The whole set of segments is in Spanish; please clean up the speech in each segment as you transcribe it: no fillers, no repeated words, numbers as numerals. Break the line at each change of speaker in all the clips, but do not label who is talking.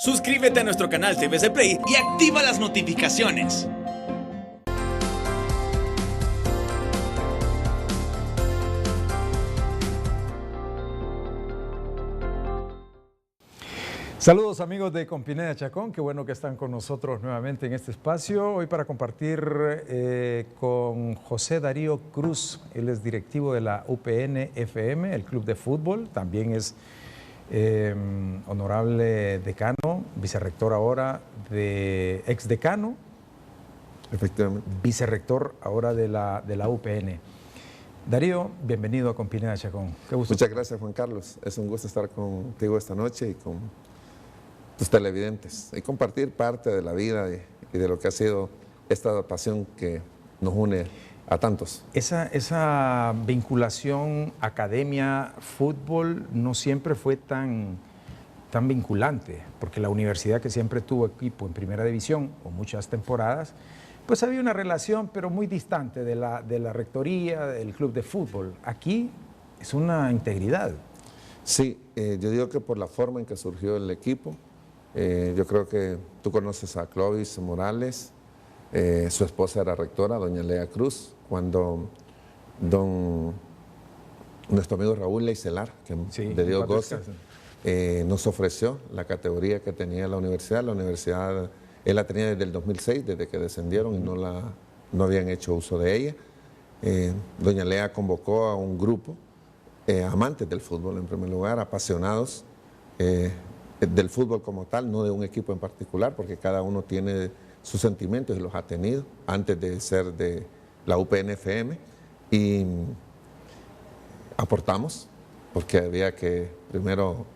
Suscríbete a nuestro canal TVC Play y activa las notificaciones.
Saludos amigos de Compineda Chacón, qué bueno que están con nosotros nuevamente en este espacio. Hoy para compartir con José Darío Cruz, él es directivo de la UPN-FM, el club de fútbol, también es honorable decano, vicerrector ahora de exdecano,
efectivamente,
vicerrector ahora de la UPN. Darío, bienvenido a Compineda Chacón.
Qué gusto. Muchas gracias, Juan Carlos. Es un gusto estar contigo esta noche y con tus televidentes y compartir parte de la vida y de lo que ha sido esta pasión que nos une a tantos.
Esa vinculación academia-fútbol no siempre fue tan vinculante, porque la universidad, que siempre tuvo equipo en primera división o muchas temporadas, pues había una relación pero muy distante de la rectoría, del club de fútbol. Aquí es una integridad.
Sí, yo digo que por la forma en que surgió el equipo, yo creo que tú conoces a Clovis Morales, su esposa era rectora, doña Lea Cruz, cuando nuestro amigo Raúl Leicelar, que sí, de Dios goza, nos ofreció la categoría que tenía la universidad. La universidad, él la tenía desde el 2006, desde que descendieron y no habían hecho uso de ella. Doña Lea convocó a un grupo, amantes del fútbol en primer lugar, apasionados del fútbol como tal, no de un equipo en particular, porque cada uno tiene sus sentimientos y los ha tenido antes de ser de la UPN-FM, y aportamos, porque había que primero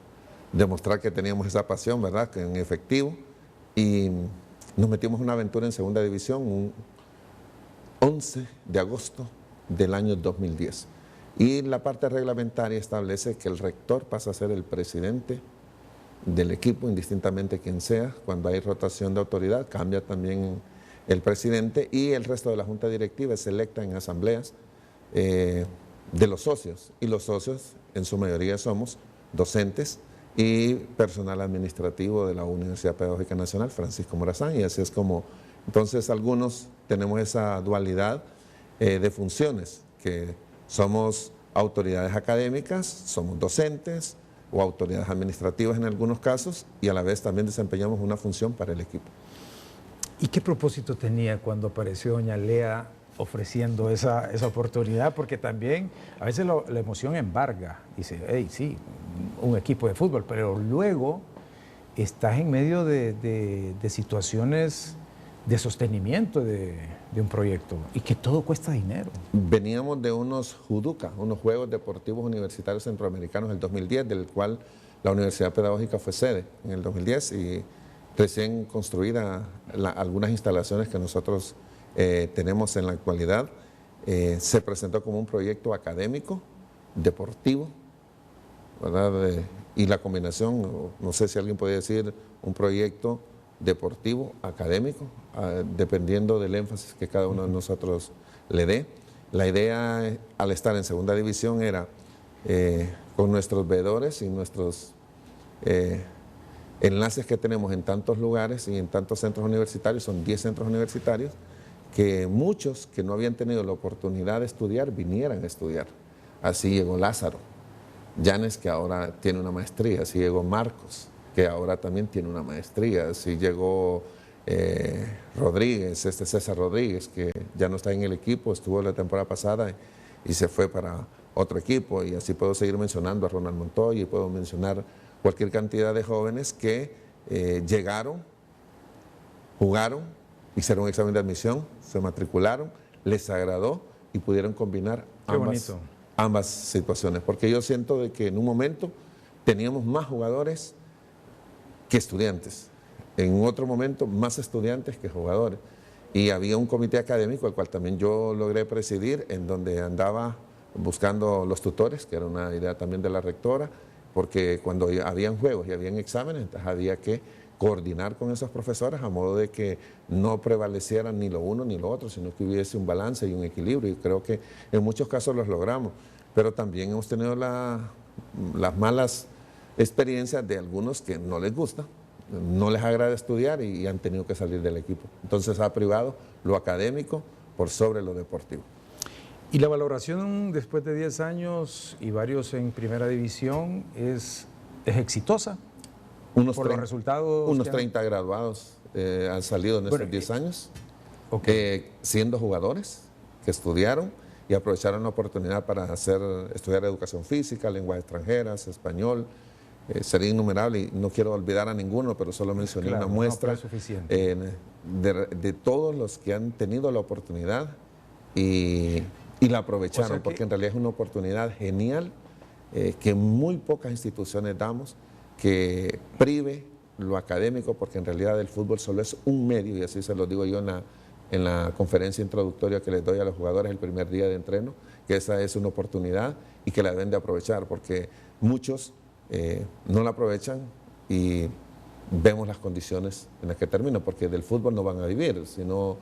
demostrar que teníamos esa pasión, ¿verdad?, que en efectivo, y nos metimos en una aventura en segunda división un 11 de agosto del año 2010. Y la parte reglamentaria establece que el rector pasa a ser el presidente del equipo, indistintamente quien sea. Cuando hay rotación de autoridad, cambia también el presidente, y el resto de la junta directiva es electa en asambleas de los socios. Y los socios, en su mayoría, somos docentes y personal administrativo de la Universidad Pedagógica Nacional, Francisco Morazán, y así es como, entonces, algunos tenemos esa dualidad de funciones, que somos autoridades académicas, somos docentes o autoridades administrativas en algunos casos, y a la vez también desempeñamos una función para el equipo.
¿Y qué propósito tenía cuando apareció doña Lea ofreciendo esa oportunidad? Porque también a veces la emoción embarga, dice, hey, sí, un equipo de fútbol, pero luego estás en medio de situaciones de sostenimiento de un proyecto, y que todo cuesta dinero.
Veníamos de unos JUDUCA, unos Juegos Deportivos Universitarios Centroamericanos del 2010, del cual la Universidad Pedagógica fue sede en el 2010, y recién construidas algunas instalaciones que nosotros tenemos en la actualidad. Se presentó como un proyecto académico, deportivo, ¿verdad? Y la combinación, no sé si alguien puede decir un proyecto deportivo, académico, dependiendo del énfasis que cada uno de nosotros le dé. La idea, al estar en segunda división, era con nuestros veedores y nuestros enlaces que tenemos en tantos lugares y en tantos centros universitarios, son 10 centros universitarios, que muchos que no habían tenido la oportunidad de estudiar, vinieran a estudiar. Así llegó Lázaro Llanes, que ahora tiene una maestría, así llegó Marcos, que ahora también tiene una maestría, así llegó Rodríguez, César Rodríguez, que ya no está en el equipo, estuvo la temporada pasada y se fue para otro equipo, y así puedo seguir mencionando a Ronald Montoya, y puedo mencionar cualquier cantidad de jóvenes que llegaron, jugaron, hicieron un examen de admisión, se matricularon, les agradó y pudieron combinar ambas situaciones, porque yo siento de que en un momento teníamos más jugadores que estudiantes, en otro momento más estudiantes que jugadores, y había un comité académico, el cual también yo logré presidir, en donde andaba buscando los tutores, que era una idea también de la rectora, porque cuando habían juegos y habían exámenes, entonces había que coordinar con esos profesores a modo de que no prevalecieran ni lo uno ni lo otro, sino que hubiese un balance y un equilibrio, y creo que en muchos casos los logramos, pero también hemos tenido las malas experiencias de algunos que no les gusta, no les agrada estudiar y han tenido que salir del equipo. Entonces ha privado lo académico por sobre lo deportivo.
¿Y la valoración después de 10 años y varios en primera división es exitosa? Por los resultados.
Unos 30 graduados han salido en estos 10 años, siendo jugadores que estudiaron y aprovecharon la oportunidad para estudiar educación física, lenguas extranjeras, español. Sería innumerable y no quiero olvidar a ninguno, pero solo mencioné una muestra de todos los que han tenido la oportunidad y la aprovecharon, porque en realidad es una oportunidad genial que muy pocas instituciones damos, que prive lo académico, porque en realidad el fútbol solo es un medio, y así se lo digo yo en la conferencia introductoria que les doy a los jugadores el primer día de entreno, que esa es una oportunidad y que la deben de aprovechar, porque muchos no la aprovechan y vemos las condiciones en las que terminan, porque del fútbol no van a vivir, sino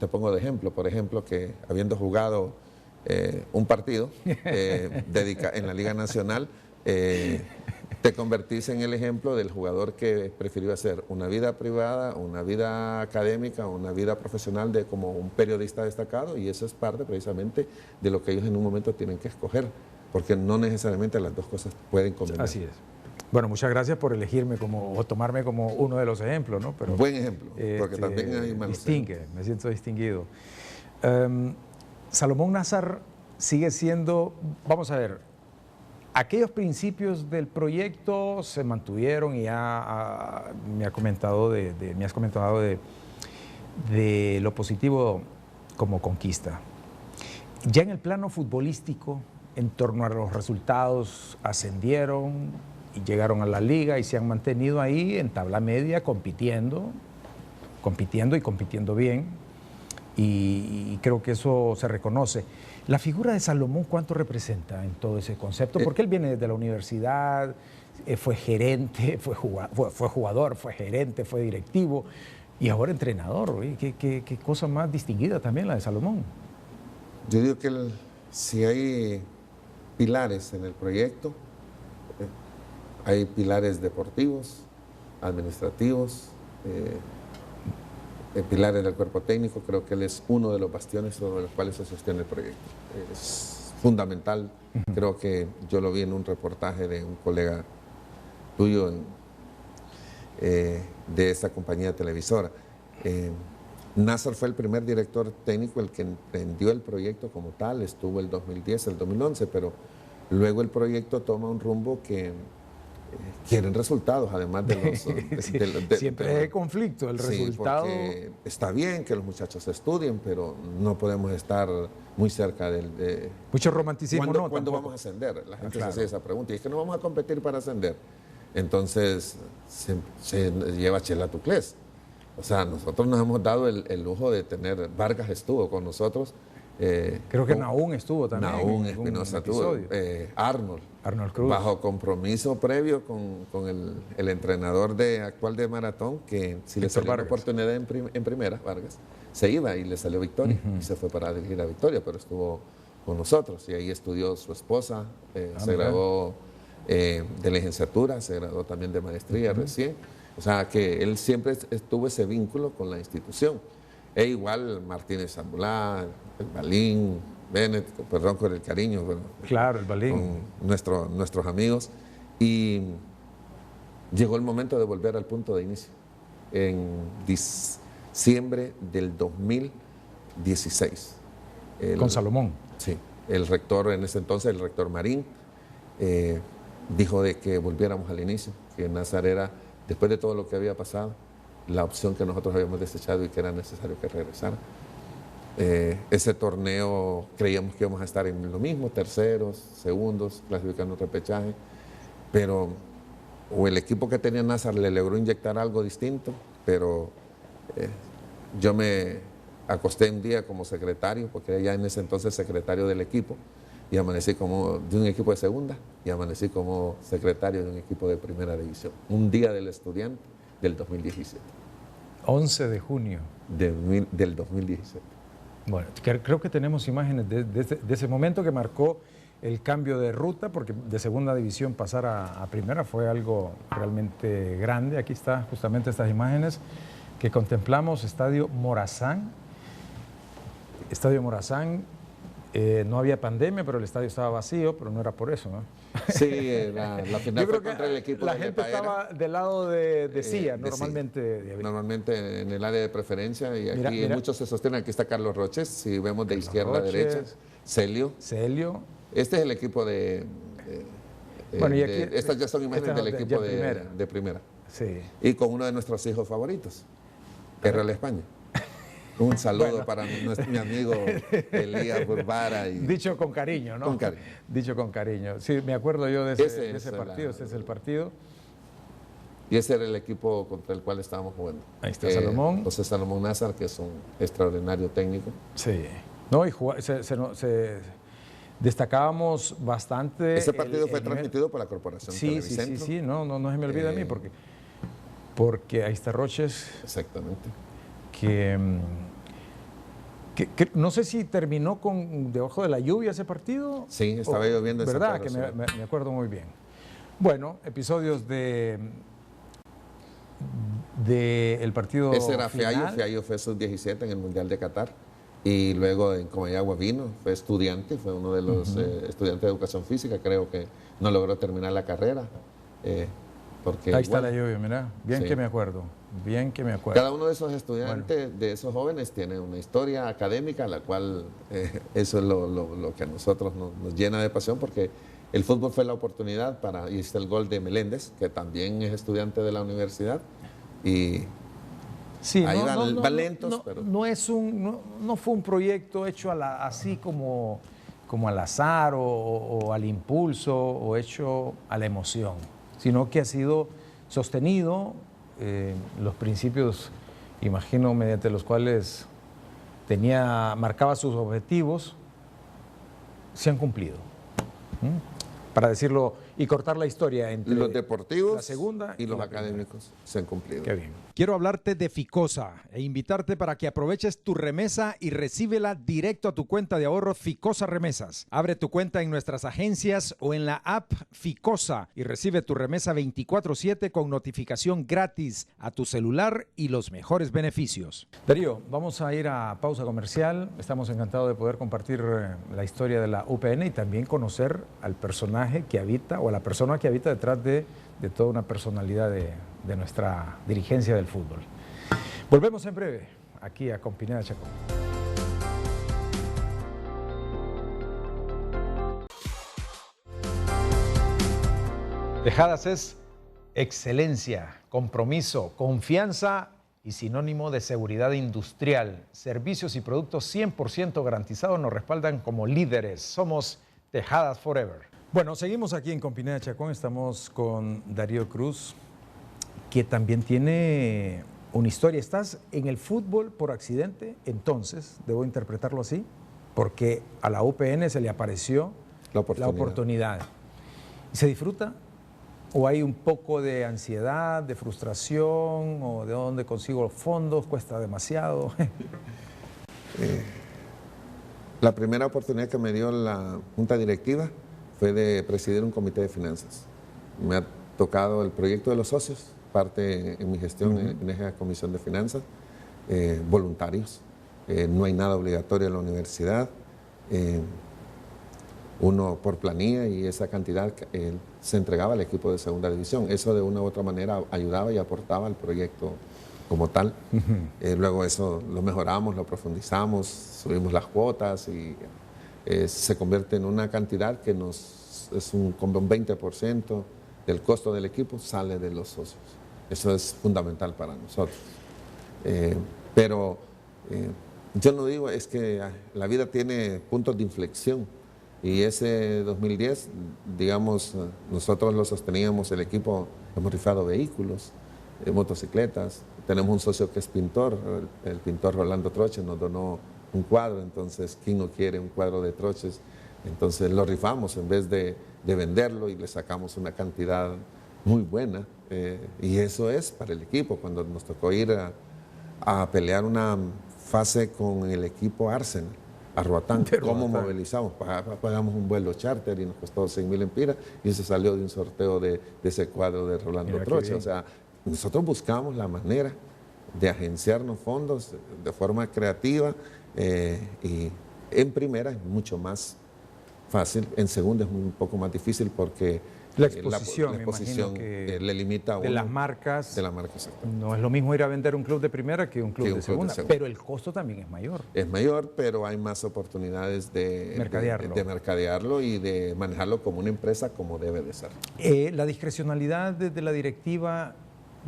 te pongo de ejemplo, por ejemplo, que habiendo jugado un partido en la Liga Nacional, te convertís en el ejemplo del jugador que prefirió hacer una vida privada, una vida académica, una vida profesional como un periodista destacado, y eso es parte precisamente de lo que ellos en un momento tienen que escoger, porque no necesariamente las dos cosas pueden combinar.
Así es. Bueno, muchas gracias por elegirme o tomarme como uno de los ejemplos, ¿no? Pero,
buen ejemplo, porque también hay malos
ejemplos. Me siento distinguido. Salomón Nazar sigue siendo, vamos a ver, aquellos principios del proyecto se mantuvieron y ya me has comentado de lo positivo como conquista. Ya en el plano futbolístico, en torno a los resultados, ascendieron y llegaron a la liga y se han mantenido ahí en tabla media compitiendo bien, y creo que eso se reconoce. La figura de Salomón, ¿cuánto representa en todo ese concepto? Porque él viene desde la universidad, fue gerente, fue jugador, fue gerente, fue directivo y ahora entrenador. ¿Qué cosa más distinguida también la de Salomón?
Yo digo que si hay pilares en el proyecto, hay pilares deportivos, administrativos, pilares del cuerpo técnico. Creo que él es uno de los bastiones sobre los cuales se sostiene el proyecto. Es fundamental. Creo que yo lo vi en un reportaje de un colega tuyo de esta compañía televisora. Nazar fue el primer director técnico, el que emprendió el proyecto como tal. Estuvo el 2010, el 2011, pero luego el proyecto toma un rumbo que quieren resultados, además de los...
Siempre hay conflicto, el resultado...
Porque está bien que los muchachos estudien, pero no podemos estar muy cerca del...
Mucho romanticismo.
¿Cuándo vamos a ascender? La gente se hace esa pregunta, y es que no vamos a competir para ascender. Entonces se lleva Chela Tuclés. O sea, nosotros nos hemos dado el lujo de tener... Vargas estuvo con nosotros.
Creo que Nahún estuvo también.
Nahún Espinosa estuvo. Arnold Cruz. Bajo compromiso previo con el entrenador actual de Maratón, que si le salió la oportunidad en primera, Vargas, se iba y le salió Victoria. Y se fue para dirigir a Victoria, pero estuvo con nosotros. Y ahí estudió su esposa, se graduó de licenciatura, se graduó también de maestría recién. O sea, que él siempre tuvo ese vínculo con la institución. E igual Martínez Zambulá, el Balín, Bennett, perdón por el cariño. Bueno,
claro, el Balín.
Nuestros amigos. Y llegó el momento de volver al punto de inicio. En diciembre del 2016.
¿Con Salomón?
Sí. El rector, en ese entonces, el rector Marín, dijo de que volviéramos al inicio, que Nazar era, después de todo lo que había pasado, la opción que nosotros habíamos desechado y que era necesario que regresara. Ese torneo creíamos que íbamos a estar en lo mismo, terceros, segundos, clasificando repechaje, pero o el equipo que tenía Nazar le logró inyectar algo distinto, pero yo me acosté un día como secretario, porque era ya en ese entonces secretario del equipo, y amanecí como de un equipo de segunda, y amanecí como secretario de un equipo de primera división. Un día del estudiante del 2017.
11 de junio.
Del 2017.
Bueno, creo que tenemos imágenes de ese momento que marcó el cambio de ruta, porque de segunda división pasar a primera fue algo realmente grande. Aquí está justamente estas imágenes que contemplamos, Estadio Morazán. Estadio Morazán, no había pandemia, pero el estadio estaba vacío, pero no era por eso, ¿no?
Sí, la final fue contra el equipo
la
de
gente
Lepaera.
estaba del lado de Silla,
de
normalmente.
Silla. Normalmente en el área de preferencia, y aquí
Mira.
muchos se sostienen. Aquí está Carlos Roches, si vemos de
Carlos
izquierda a
Roches.
derecha, Celio. Este es el equipo
Bueno, y aquí,
estas ya son imágenes del equipo
primera.
de primera.
Sí.
Y con uno de nuestros hijos favoritos, el Real España. Un saludo para mi amigo Elías Burbara.
Dicho con cariño, ¿no?
Con cariño.
Dicho con cariño. Sí, me acuerdo yo de ese partido. Ese es el partido.
Y ese era el equipo contra el cual estábamos jugando.
Ahí está Salomón.
José Salomón Nazar, que es un extraordinario técnico.
Sí. No, y destacábamos bastante.
Ese partido fue transmitido por la Corporación Televicentro.
Sí, no se me olvida a mí, porque ahí está Roches.
Exactamente.
Que no sé si terminó debajo de la lluvia ese partido.
Sí, estaba lloviendo.
¿Verdad? Que me acuerdo muy bien. Bueno, episodios del partido
ese era
final.
Fiallo fue sub-17 en el Mundial de Qatar. Y luego en Comayagua vino, fue estudiante, fue uno de los estudiantes de educación física, creo que no logró terminar la carrera. Porque
ahí está la lluvia, mira, bien que me acuerdo.
Cada uno de esos estudiantes, de esos jóvenes, tiene una historia académica, la cual eso es lo que a nosotros nos llena de pasión, porque el fútbol fue la oportunidad y está el gol de Meléndez, que también es estudiante de la universidad, y
sí,
ahí van lentos. Pero
no fue un proyecto hecho así como al azar o al impulso o hecho a la emoción, sino que ha sido sostenido. Los principios, imagino, mediante los cuales marcaba sus objetivos, se han cumplido. Para decirlo y cortar la historia entre
los deportivos,
la segunda
y los académicos se han cumplido.
Qué bien. Quiero hablarte de Ficosa e invitarte para que aproveches tu remesa y recíbela directo a tu cuenta de ahorro Ficosa Remesas. Abre tu cuenta en nuestras agencias o en la app Ficosa y recibe tu remesa 24/7 con notificación gratis a tu celular y los mejores beneficios. Darío, vamos a ir a pausa comercial. Estamos encantados de poder compartir la historia de la UPN y también conocer al personaje que habita o a la persona que habita detrás de toda una personalidad de nuestra dirigencia del fútbol. Volvemos en breve, aquí a Con Pineda Chacón. Tejadas es excelencia, compromiso, confianza y sinónimo de seguridad industrial. Servicios y productos 100% garantizados nos respaldan como líderes. Somos Tejadas Forever. Bueno, seguimos aquí en Con Pineda Chacón. Estamos con Darío Cruz, que también tiene una historia. ¿Estás en el fútbol por accidente? Entonces, debo interpretarlo así, porque a la UPN se le apareció la oportunidad. ¿Y se disfruta? ¿O hay un poco de ansiedad, de frustración, o de dónde consigo los fondos? ¿Cuesta demasiado?
La primera oportunidad que me dio la Junta Directiva fue de presidir un comité de finanzas. Me ha tocado el proyecto de los socios, parte en mi gestión en esa comisión de finanzas, voluntarios. No hay nada obligatorio en la universidad. Uno por planilla y esa cantidad se entregaba al equipo de segunda división. Eso de una u otra manera ayudaba y aportaba al proyecto como tal. Luego eso lo mejoramos, lo profundizamos, subimos las cuotas y se convierte en una cantidad que como un 20% del costo del equipo sale de los socios. Eso es fundamental para nosotros. Pero yo no digo, es que la vida tiene puntos de inflexión. Y ese 2010, digamos, nosotros lo sosteníamos, el equipo, hemos rifado vehículos, motocicletas. Tenemos un socio que es pintor, el pintor Rolando Troches nos donó un cuadro, entonces, ¿quién no quiere un cuadro de Troches? Entonces lo rifamos en vez de venderlo y le sacamos una cantidad muy buena. Y eso es para el equipo. Cuando nos tocó ir a pelear una fase con el equipo Arsenal, a Roatán.
De
¿Cómo
Roatán.
movilizamos? Pagamos un vuelo charter y nos costó 100.000 empiras y se salió de un sorteo de ese cuadro de Rolando
Mira qué
Troche.
bien.
O sea, nosotros buscamos la manera de agenciarnos fondos de forma creativa y en primera es mucho más fácil, en segunda es un poco más difícil porque
La exposición,
la
me
exposición
imagino que
le limita a
de
uno
las marcas.
de la marca, exacto.
No es lo mismo ir a vender un club de primera que un club,
Que un
de,
club de
segunda,
segunda.
pero el costo también es mayor.
Es mayor, pero hay más oportunidades de
Mercadearlo.
de mercadearlo y de manejarlo como una empresa como debe de ser.
La discrecionalidad de la directiva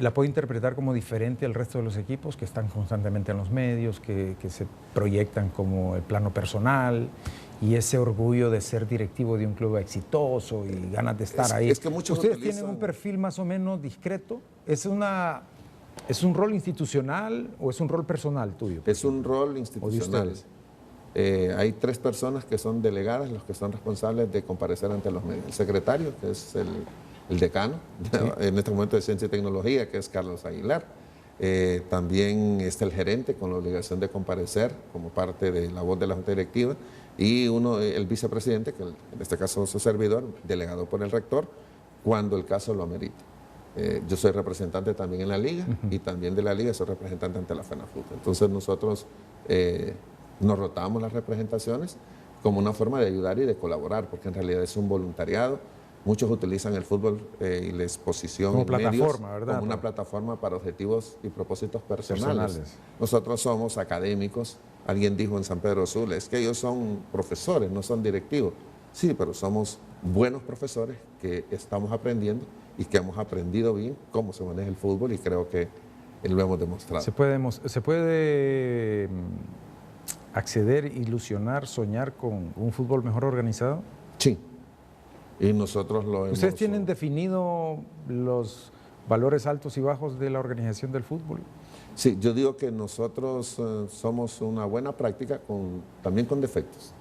la puede interpretar como diferente al resto de los equipos que están constantemente en los medios, que se proyectan como el plano personal y ese orgullo de ser directivo de un club exitoso y ganas de estar ahí.
Es que muchos
¿Ustedes
utilizan-
tienen un perfil más o menos discreto? ¿Es un rol institucional o es un rol personal tuyo?
Es un rol institucional.
ustedes?
Hay 3 personas que son delegadas, los que son responsables de comparecer ante los medios. El secretario, que es el decano, en este momento de Ciencia y Tecnología, que es Carlos Aguilar. También está el gerente con la obligación de comparecer como parte de la voz de la Junta Directiva. Y el vicepresidente, que en este caso es su servidor, delegado por el rector, cuando el caso lo amerite. Yo soy representante también en la liga y también de la liga soy representante ante la FENAFUT. Entonces nosotros nos rotamos las representaciones como una forma de ayudar y de colaborar, porque en realidad es un voluntariado. Muchos utilizan el fútbol y la exposición
Como
en medios
plataforma, ¿verdad?
como una plataforma para objetivos y propósitos personales.
Personales.
Nosotros somos académicos. Alguien dijo en San Pedro Sula, es que ellos son profesores, no son directivos. Sí, pero somos buenos profesores que estamos aprendiendo y que hemos aprendido bien cómo se maneja el fútbol y creo que lo hemos demostrado.
¿Se puede acceder, ilusionar, soñar con un fútbol mejor organizado?
Sí. Y nosotros lo hemos...
¿Ustedes tienen definido los valores altos y bajos de la organización del fútbol?
Sí, yo digo que nosotros somos una buena práctica también con defectos,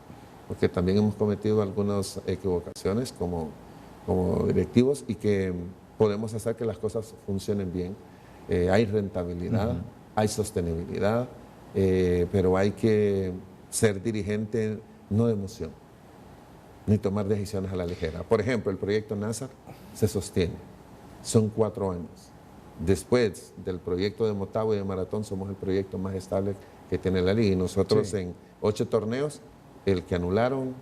porque también hemos cometido algunas equivocaciones como directivos y que podemos hacer que las cosas funcionen bien. Hay rentabilidad, hay sostenibilidad, pero hay que ser dirigente no de emoción, ni tomar decisiones a la ligera. Por ejemplo, el proyecto NASA se sostiene, son 4 años. Después del proyecto de Motagua y de Maratón somos el proyecto más estable que tiene la liga y nosotros
Sí.
en 8 torneos, el que anularon...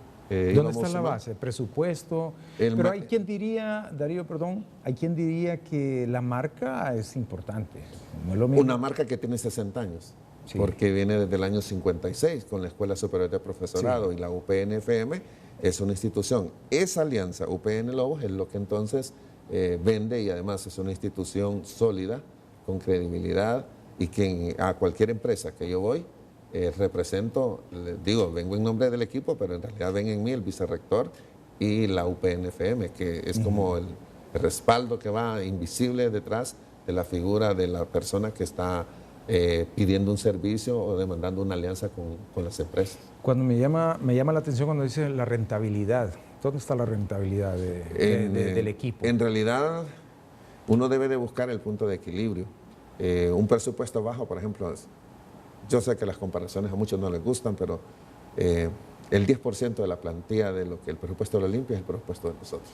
¿Dónde está la base? ¿Presupuesto? Pero
ma-
hay quien diría, Darío, perdón, hay quien diría que la marca es importante. No es lo mismo.
Una marca que tiene 60 años,
Sí.
porque viene desde el año 56 con la Escuela Superior de Profesorado y la UPN-FM es una institución. Esa alianza UPN-Lobos es lo que entonces vende y además es una institución sólida, con credibilidad y que a cualquier empresa que yo voy represento, les digo, vengo en nombre del equipo, pero en realidad ven en mí el vicerrector y la UPN-FM, que es como el respaldo que va invisible detrás de la figura de la persona que está pidiendo un servicio o demandando una alianza con las empresas.
Cuando me llama la atención cuando dice la rentabilidad. ¿Dónde está la rentabilidad del equipo?
En realidad, uno debe de buscar el punto de equilibrio. Un presupuesto bajo, por ejemplo, yo sé que las comparaciones a muchos no les gustan, pero el 10% de la plantilla de lo que el presupuesto de la Olimpia es el presupuesto de nosotros,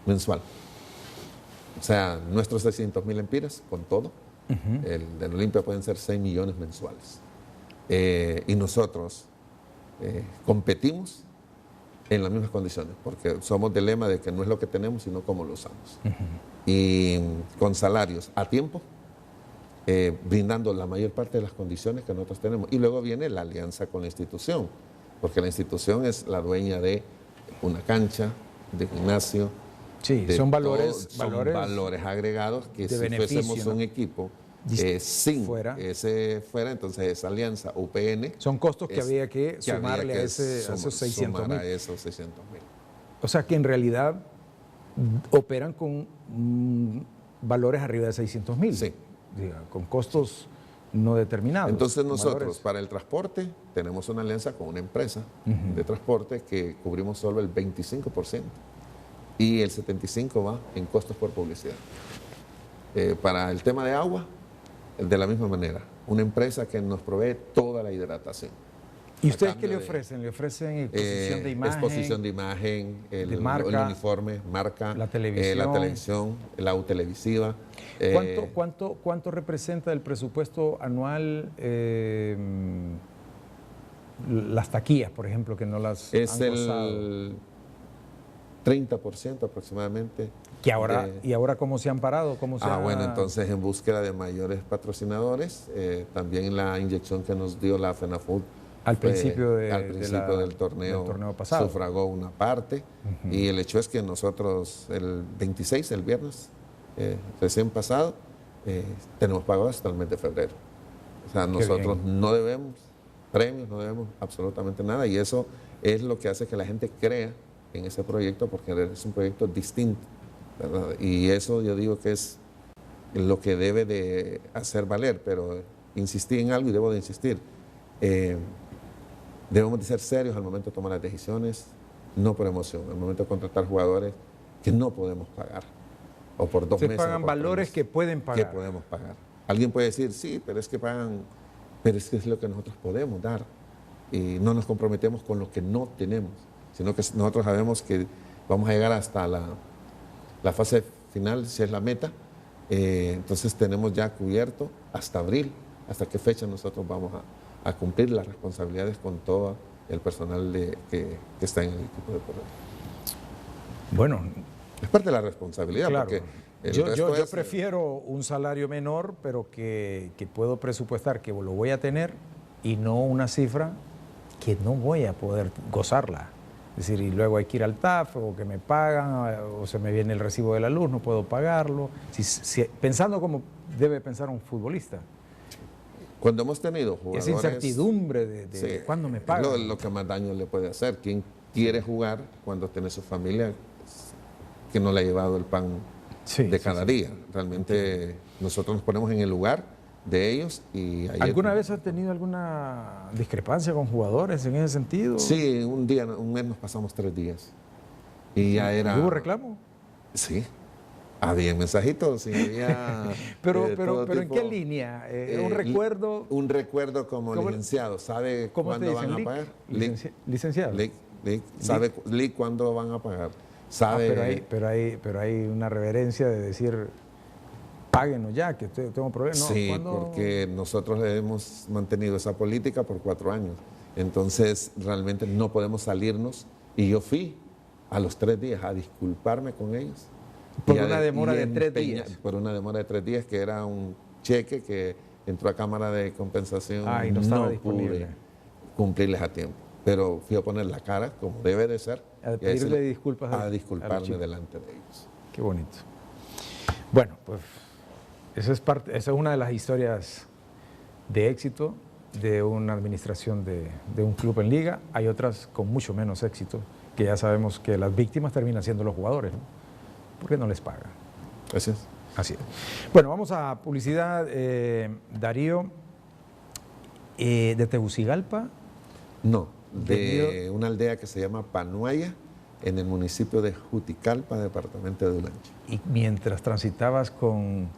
mensual. O sea, nuestros 600.000 empiras, con todo, el de la Olimpia pueden ser 6 millones mensuales. Y nosotros competimos en las mismas condiciones, porque somos del lema de que no es lo que tenemos, sino cómo lo usamos. Y con salarios a tiempo, brindando la mayor parte de las condiciones que nosotros tenemos. Y luego viene la alianza con la institución, porque la institución es la dueña de una cancha, de gimnasio.
Sí,
de
son
todo,
valores
agregados que
de
si
beneficio,
fuésemos
¿no?
un equipo sin
fuera.
ese fuera, entonces esa alianza UPN...
Son costos que
es-
había que sumarle
había
a esos 600.000.
sumar a esos 600.000.
O sea que en realidad operan con valores arriba de 600.000.
Sí.
Con costos no determinados.
Entonces
con
nosotros
valores.
para el transporte tenemos una alianza con una empresa de transporte que cubrimos solo el 25% y el 75% va en costos por publicidad. Para el tema de agua, de la misma manera, una empresa que nos provee toda la hidratación.
¿Y ustedes qué le ofrecen? ¿Le ofrecen exposición de imagen?
Exposición de imagen,
de marca,
el uniforme, marca,
la televisión,
la U televisiva.
¿Cuánto representa del presupuesto anual las taquillas, por ejemplo, que no las
es
han gozado?
el 30% aproximadamente.
¿Y ahora cómo se han parado?
Bueno, entonces en búsqueda de mayores patrocinadores, también la inyección que nos dio la FENAFUT
al principio,
del torneo
pasado
sufragó una parte, y el hecho es que nosotros el 26, el viernes recién pasado, tenemos pagado hasta el mes de febrero. O sea, nosotros no debemos premios, no debemos absolutamente nada, y eso es lo que hace que la gente crea en ese proyecto, porque es un proyecto distinto, ¿verdad? Y eso yo digo que es lo que debe de hacer valer, pero insistí en algo y debo de insistir. Debemos de ser serios al momento de tomar las decisiones, no por emoción, al momento de contratar jugadores que no podemos pagar, o por 2 meses.
Se pagan valores que pueden pagar.
Que podemos pagar. Alguien puede decir, sí, pero es que pagan, pero es que es lo que nosotros podemos dar, y no nos comprometemos con lo que no tenemos, sino que nosotros sabemos que vamos a llegar hasta la fase final, si es la meta. Entonces tenemos ya cubierto hasta abril, hasta qué fecha nosotros vamos a cumplir las responsabilidades con todo el personal que está en el equipo de deportivo.
Bueno,
es parte de la responsabilidad.
Claro.
Porque
yo prefiero un salario menor, pero que puedo presupuestar que lo voy a tener, y no una cifra que no voy a poder gozarla. Es decir, y luego hay que ir al TAF, o que me pagan, o se me viene el recibo de la luz, no puedo pagarlo. Pensando como debe pensar un futbolista.
Cuando hemos tenido jugadores...
Esa incertidumbre de cuándo me pagan.
Lo que más daño le puede hacer. ¿Quién quiere jugar cuando tiene su familia que no le ha llevado el pan de cada día? Realmente nosotros nos ponemos en el lugar de ellos. Y
¿Alguna vez has tenido alguna discrepancia con jugadores en ese sentido?
Sí, un mes nos pasamos 3 días. Y ya era...
¿Hubo reclamo?
Sí. Había mensajitos, y había...
pero ¿en qué línea? ¿Un recuerdo?
Un recuerdo como licenciado. ¿Sabe cuándo van a pagar?
¿Licenciado?
¿Sabe cuándo van a pagar? ¿Sabe?
Pero hay una reverencia de decir, páguenos ya, que tengo problemas. No,
sí, porque nosotros hemos mantenido esa política por 4 años. Entonces, realmente no podemos salirnos. Y yo fui a los 3 días a disculparme con ellos.
Por una demora de 3 días.
Por una demora de 3 días, que era un cheque que entró a Cámara de Compensación.
Y no estaba disponible.
Pude cumplirles a tiempo. Pero fui a poner la cara, como debe de ser.
A pedirle disculpas.
A disculparme delante de ellos.
Qué bonito. Bueno, pues esa es una de las historias de éxito de una administración de un club en liga. Hay otras con mucho menos éxito, que ya sabemos que las víctimas terminan siendo los jugadores, ¿no? Porque no les pagan.
Gracias.
Así es. Bueno, vamos a publicidad. Darío, ¿de Tegucigalpa?
No, de una aldea que se llama Panuaya, en el municipio de Juticalpa, departamento de Dulanche.
Y mientras transitabas en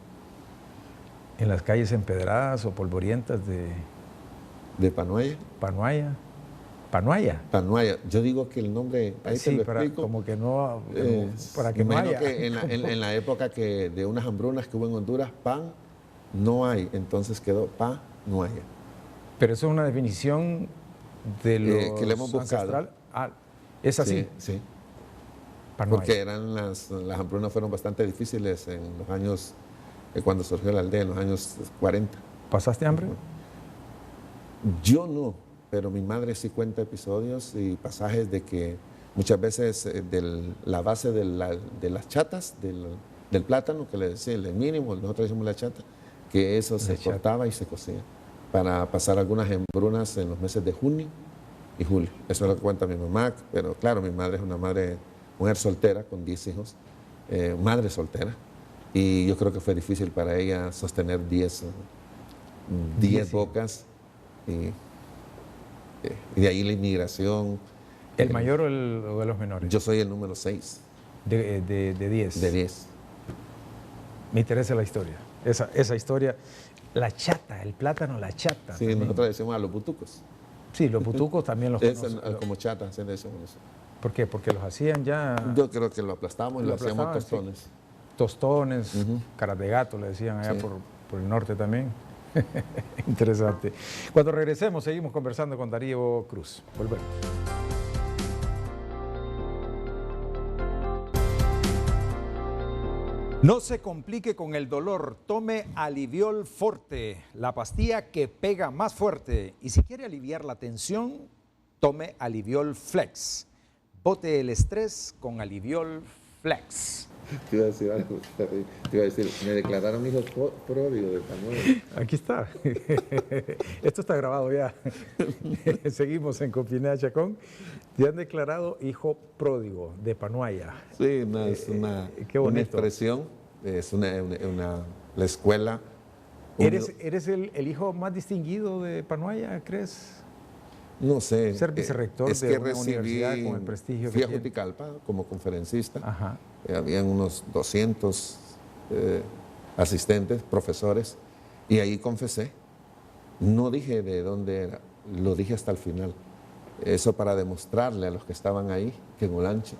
las calles empedradas o polvorientas
¿De Panuaya?
Panuaya.
Yo digo que el nombre, ahí
sí,
te lo explico.
Como que no, para que no haya.
Que en la época de unas hambrunas que hubo en Honduras, pan no hay, entonces quedó Panuaya.
Pero eso es una definición de lo
que le hemos buscado.
¿Es así?
Sí.
Panuaya.
Porque las hambrunas fueron bastante difíciles en los años, cuando surgió la aldea, en los años 40.
¿Pasaste hambre?
Yo no. Pero mi madre sí cuenta episodios y pasajes de que muchas veces la base de las chatas, del plátano, que le decía el mínimo, nosotros decimos la chata, que eso se cortaba y se cocía para pasar algunas hembrunas en los meses de junio y julio. Eso es lo que cuenta mi mamá, pero claro, mi madre es una mujer soltera con 10 hijos, madre soltera, y yo creo que fue difícil para ella sostener 10 bocas. Y de ahí la inmigración.
¿El mayor o de los menores?
Yo soy el número 6.
¿De 10?
De 10.
Me interesa la historia. Esa historia. La chata, el plátano, la chata.
Sí, también. Nosotros decimos a los butucos.
Sí, los butucos también los
Es
conozco.
como chata, hacen eso. Con eso.
¿Por qué? Porque los hacían ya
Yo creo que lo aplastamos y
Lo
lo hacíamos
aplastaban,
tostones.
tostones,
Ujú.
caras de gato, le decían allá
Sí.
por el norte también. Interesante. Cuando regresemos, seguimos conversando con Darío Cruz. Volvemos. No se complique con el dolor, tome Aliviol Forte, la pastilla que pega más fuerte. Y si quiere aliviar la tensión, tome Aliviol Flex. Bote el estrés con Aliviol Flex.
Te iba a decir algo, te iba a decir, me declararon hijo pródigo de Panuel.
Aquí está. Esto está grabado ya. Seguimos en Confina Chacón. Te han declarado hijo pródigo de Panuaya.
Sí, es
qué bonito.
una expresión, es la escuela.
¿Eres el hijo más distinguido de Panuaya, crees?
No sé.
Ser vicerrector
es
de
que
una universidad con el prestigio
fui
que
a
tiene.
Juticalpa como conferencista.
Ajá.
Habían unos 200 asistentes, profesores, y ahí confesé. No dije de dónde era, lo dije hasta el final. Eso para demostrarle a los que estaban ahí que en Olancho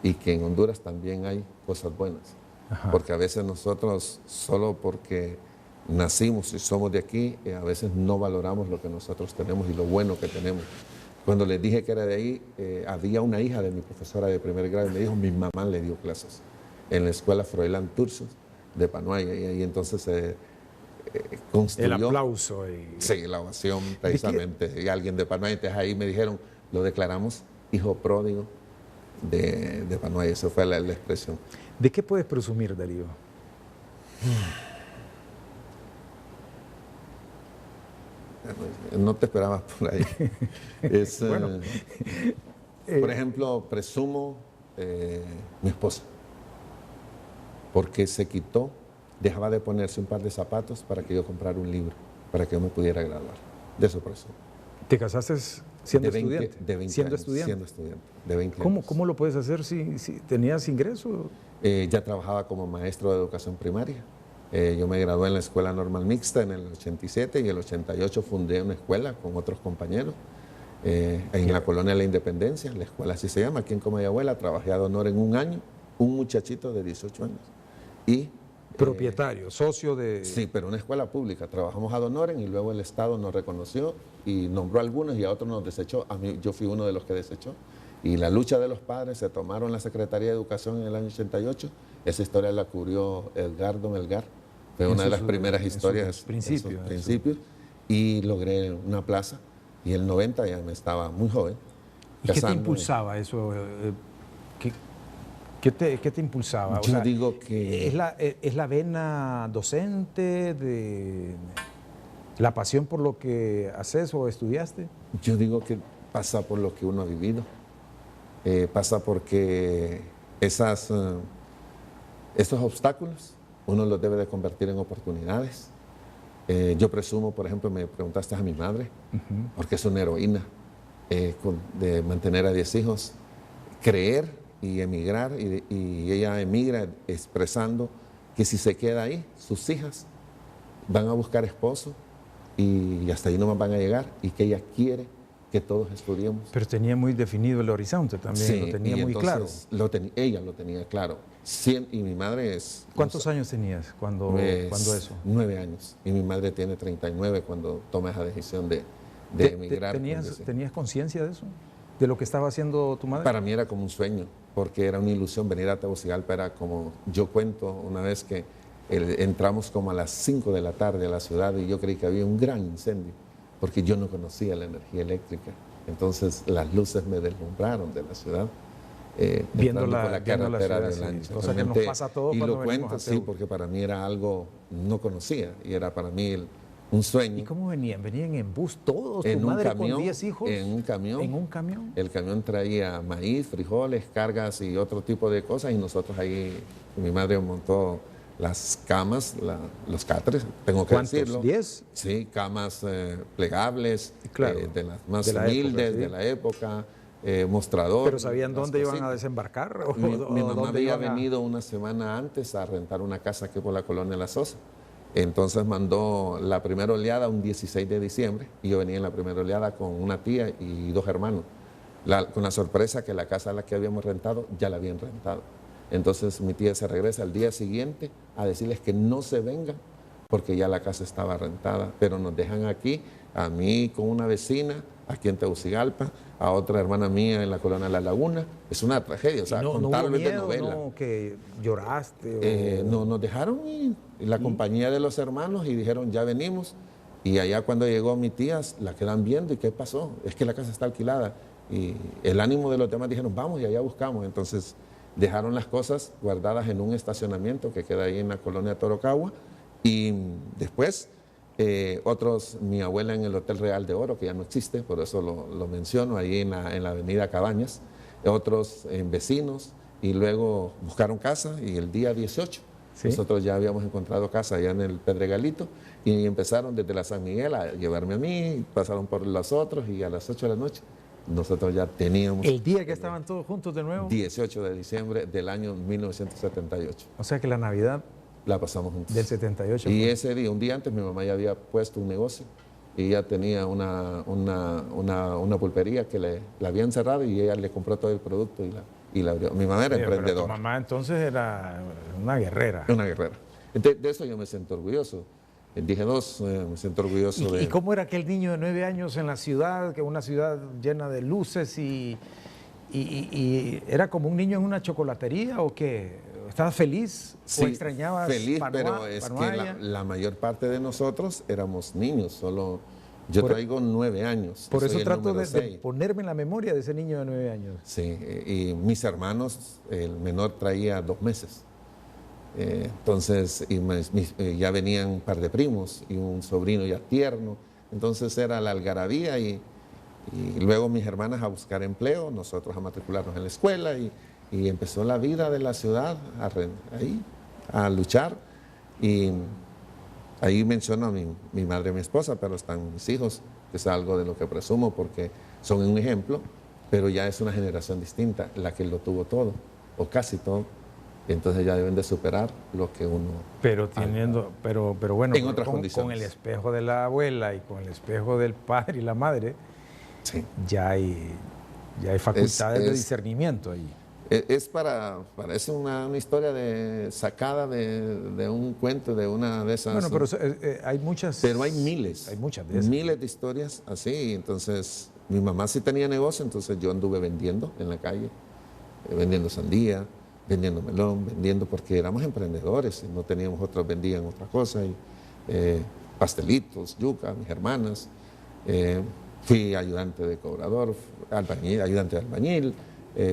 y que en Honduras también hay cosas buenas.
Ajá.
Porque a veces nosotros, solo porque nacimos y somos de aquí, a veces no valoramos lo que nosotros tenemos y lo bueno que tenemos. Cuando les dije que era de ahí, había una hija de mi profesora de primer grado y me dijo, mi mamá le dio clases en la escuela Froilán Turcios de Panuaya, y ahí entonces se construyó.
El aplauso.
Sí, la ovación precisamente, y alguien de Panuaya. Entonces ahí me dijeron, lo declaramos hijo pródigo de Panuaya. Esa fue la expresión.
¿De qué puedes presumir, Darío?
No te esperabas por ahí.
Bueno.
Por ejemplo, presumo mi esposa, porque se quitó, dejaba de ponerse un par de zapatos para que yo comprara un libro, para que yo me pudiera graduar. De eso presumo.
¿Te casaste siendo
De 20
estudiante?
De 20
siendo
años,
estudiante.
siendo estudiante, de 20
¿Cómo,
años.
¿Cómo lo puedes hacer si tenías ingreso?
Ya trabajaba como maestro de educación primaria. Yo me gradué en la Escuela Normal Mixta en el 87 y en el 88 fundé una escuela con otros compañeros en la Colonia de la Independencia. La escuela así se llama, aquí en Comayagüela. Trabajé a honor en un año, un muchachito de 18 años. Y
Propietario, socio de...
sí, pero una escuela pública. Trabajamos ad honorem y luego el Estado nos reconoció y nombró a algunos y a otros nos desechó. A mí, yo fui uno de los que desechó. Y la lucha de los padres, se tomaron la Secretaría de Educación en el año 88. Esa historia la cubrió Edgardo Melgar. Fue una de las primeras historias.
En sus principios.
Y logré una plaza. Y el 90 ya me estaba muy joven.
¿Y qué te
casando.
impulsaba eso? ¿Qué te impulsaba?
Yo digo que...
¿Es la vena docente, de la pasión por lo que haces o estudiaste?
Yo digo que pasa por lo que uno ha vivido. Pasa porque esos obstáculos uno los debe de convertir en oportunidades. Yo presumo, por ejemplo, me preguntaste a mi madre, porque es una heroína de mantener a 10 hijos, creer y emigrar, y ella emigra expresando que si se queda ahí, sus hijas van a buscar esposo y hasta ahí no van a llegar, y que ella quiere que todos estudiemos.
Pero tenía muy definido el horizonte también,
Sí,
lo tenía
y
muy claro.
Ella lo tenía claro. Y mi madre es...
¿Cuántos años tenías cuando eso?
9 años. Y mi madre tiene 39 cuando toma esa decisión de emigrar.
¿Tenías conciencia de eso? ¿De lo que estaba haciendo tu madre?
Para mí era como un sueño, porque era una ilusión venir a Tegucigalpa. Era como, yo cuento una vez que entramos como a las 5 de la tarde a la ciudad y yo creí que había un gran incendio, porque yo no conocía la energía eléctrica. Entonces las luces me deslumbraron de la ciudad.
Viendo
por
la
carretera
ciudad,
de
sí,
Lancha.
cosa que nos pasa a todos
y
cuando
lo
venimos
cuento,
a
sí,
Teu.
porque para mí era algo no conocía y era para mí un sueño.
¿Y cómo venían? ¿Venían en bus todos?
En
¿Tu
un
madre
camión,
con 10 hijos?
en un camión.
¿En un camión?
El camión traía maíz, frijoles, cargas y otro tipo de cosas, y nosotros ahí, mi madre montó las camas, los catres, tengo que
¿Cuántos?
decirlo.
¿10?
Sí, camas plegables,
Claro,
de las más
de la
humildes
época, sí.
de la época, mostrador.
¿Pero sabían
las
dónde iban a
cositas.
desembarcar? ¿O
Mi mamá
dónde
había
iban a-
venido una semana antes a rentar una casa aquí por la colonia La Sosa. Entonces mandó la primera oleada un 16 de diciembre y yo venía en la primera oleada con una tía y 2 hermanos, con la sorpresa que la casa a la que habíamos rentado ya la habían rentado. Entonces mi tía se regresa al día siguiente a decirles que no se vengan porque ya la casa estaba rentada, pero nos dejan aquí, a mí con una vecina, aquí en Tegucigalpa, a otra hermana mía en la colonia La Laguna. Es una tragedia, o sea,
no
contarlo
hubo
es de
miedo,
novela.
no, que lloraste.
No, nos dejaron y la compañía de los hermanos y dijeron, ya venimos. Y allá cuando llegó mi tía, la quedan viendo y ¿qué pasó? Es que la casa está alquilada. Y el ánimo de los demás dijeron, vamos y allá buscamos. Entonces dejaron las cosas guardadas en un estacionamiento que queda ahí en la colonia Torocagua. Y después mi abuela en el Hotel Real de Oro, que ya no existe, por eso lo menciono, ahí en la avenida Cabañas, otros vecinos, y luego buscaron casa y el día 18
¿Sí?
nosotros ya habíamos encontrado casa allá en el Pedregalito y empezaron desde la San Miguel a llevarme a mí, pasaron por los otros y a las 8 de la noche nosotros ya teníamos...
El día que estaban todos juntos de nuevo.
18 de diciembre del año 1978.
O sea que la Navidad
La pasamos juntos.
del 78.
Y
fue.
ese día, un día antes, mi mamá ya había puesto un negocio y ella tenía una pulpería que la habían cerrado y ella le compró todo el producto y la abrió. Mi mamá era
Oye, pero tu
emprendedora.
mamá entonces era una guerrera.
Una guerrera. Entonces, de eso yo me siento orgulloso. Dije dos, me siento orgulloso de...
¿Y cómo era aquel niño de 9 años en la ciudad, que una ciudad llena de luces y era como un niño en una chocolatería o qué? ¿Estabas feliz
Sí,
o extrañabas
feliz, pero es que
Panuaya?
la mayor parte de nosotros éramos niños, solo yo traigo 9 años.
Por
soy
eso
el
trato
número
de
6.
ponerme en la memoria de ese niño de 9 años.
Sí, y mis hermanos, el menor traía 2 meses. Entonces, ya venían un par de primos y un sobrino ya tierno. Entonces era la algarabía y luego mis hermanas a buscar empleo, nosotros a matricularnos en la escuela y empezó la vida de la ciudad a luchar. Y ahí menciono a mi madre y mi esposa, pero están mis hijos, que es algo de lo que presumo porque son un ejemplo, pero ya es una generación distinta, la que lo tuvo todo, o casi todo. Entonces ya deben de superar lo que uno...
Pero bueno,
En otras condiciones.
con el espejo de la abuela y con el espejo del padre y la madre,
Sí.
ya hay facultades de discernimiento ahí.
Parece una historia sacada de un cuento, de una de esas...
Bueno, pero hay muchas...
Pero hay miles.
Hay muchas de esas.
Miles de historias así. Entonces, mi mamá sí tenía negocio, entonces yo anduve vendiendo en la calle, vendiendo sandía, vendiendo melón, vendiendo porque éramos emprendedores, no teníamos otros, vendían otra cosa, y, pastelitos, yuca, mis hermanas. Fui ayudante de cobrador, ayudante de albañil,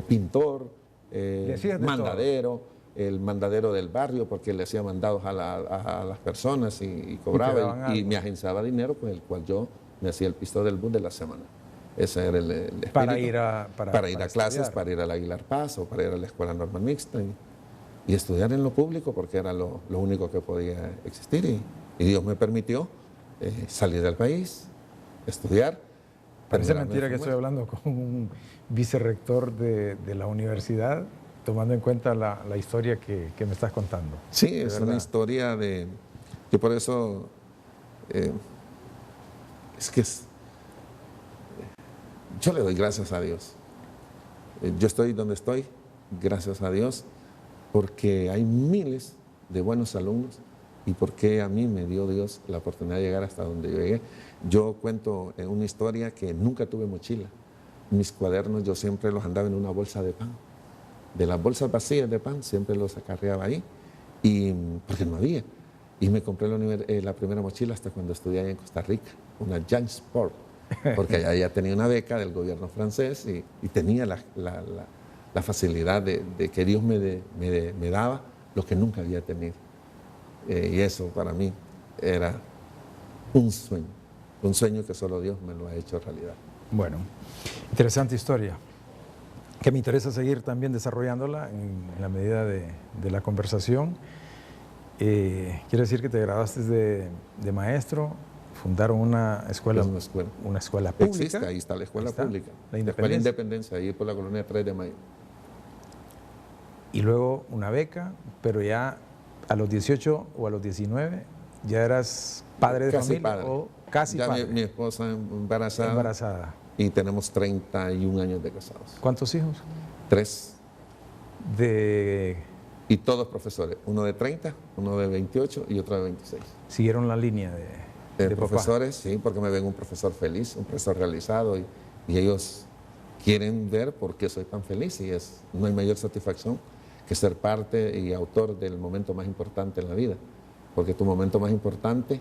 pintor, mandadero, el mandadero del barrio, porque le hacía mandados a las personas y cobraba y me agenciaba dinero con el cual yo me hacía el pisto del bus de la semana. Ese era el espíritu.
Para ir a
clases,
estudiar.
para ir al Aguilar Paz o para ir a la Escuela Normal Mixta y estudiar en lo público porque era lo único que podía existir y Dios me permitió salir del país, estudiar.
Parece mentira que estoy hablando con un vicerrector de la universidad, tomando en cuenta la historia que me estás contando.
Sí, es una historia que por eso yo le doy gracias a Dios. Yo estoy donde estoy, gracias a Dios, porque hay miles de buenos alumnos y porque a mí me dio Dios la oportunidad de llegar hasta donde yo llegué. Yo cuento en una historia que nunca tuve mochila. Mis cuadernos yo siempre los andaba en una bolsa de pan. De las bolsas vacías de pan siempre los acarreaba ahí, porque no había. Y me compré la primera mochila hasta cuando estudié allá en Costa Rica, una Jean Sport, porque allá ya tenía una beca del gobierno francés y tenía la facilidad de que Dios me daba lo que nunca había tenido. Y eso para mí era un sueño que solo Dios me lo ha hecho realidad.
Bueno, interesante historia, que me interesa seguir también desarrollándola en la medida de la conversación. Quiere decir que te graduaste de maestro, fundaron una escuela pública.
Existe, ahí está la escuela pública.
La
Escuela Independencia, ahí por la colonia 3 de Mayo.
Y luego una beca, pero ya a los 18 o a los 19 ¿Ya eras padre de
Casi
familia
padre.
o casi
Ya
padre?
mi esposa embarazada.
Embarazada.
Y tenemos 31 años de casados.
¿Cuántos hijos?
3.
De
Y todos profesores. Uno de 30, uno de 28 y otro de 26.
siguieron la línea de papá.
Profesores, sí, porque me ven un profesor feliz, un profesor realizado. Y ellos quieren ver por qué soy tan feliz. Y no hay mayor satisfacción que ser parte y autor del momento más importante en la vida. Porque tu momento más importante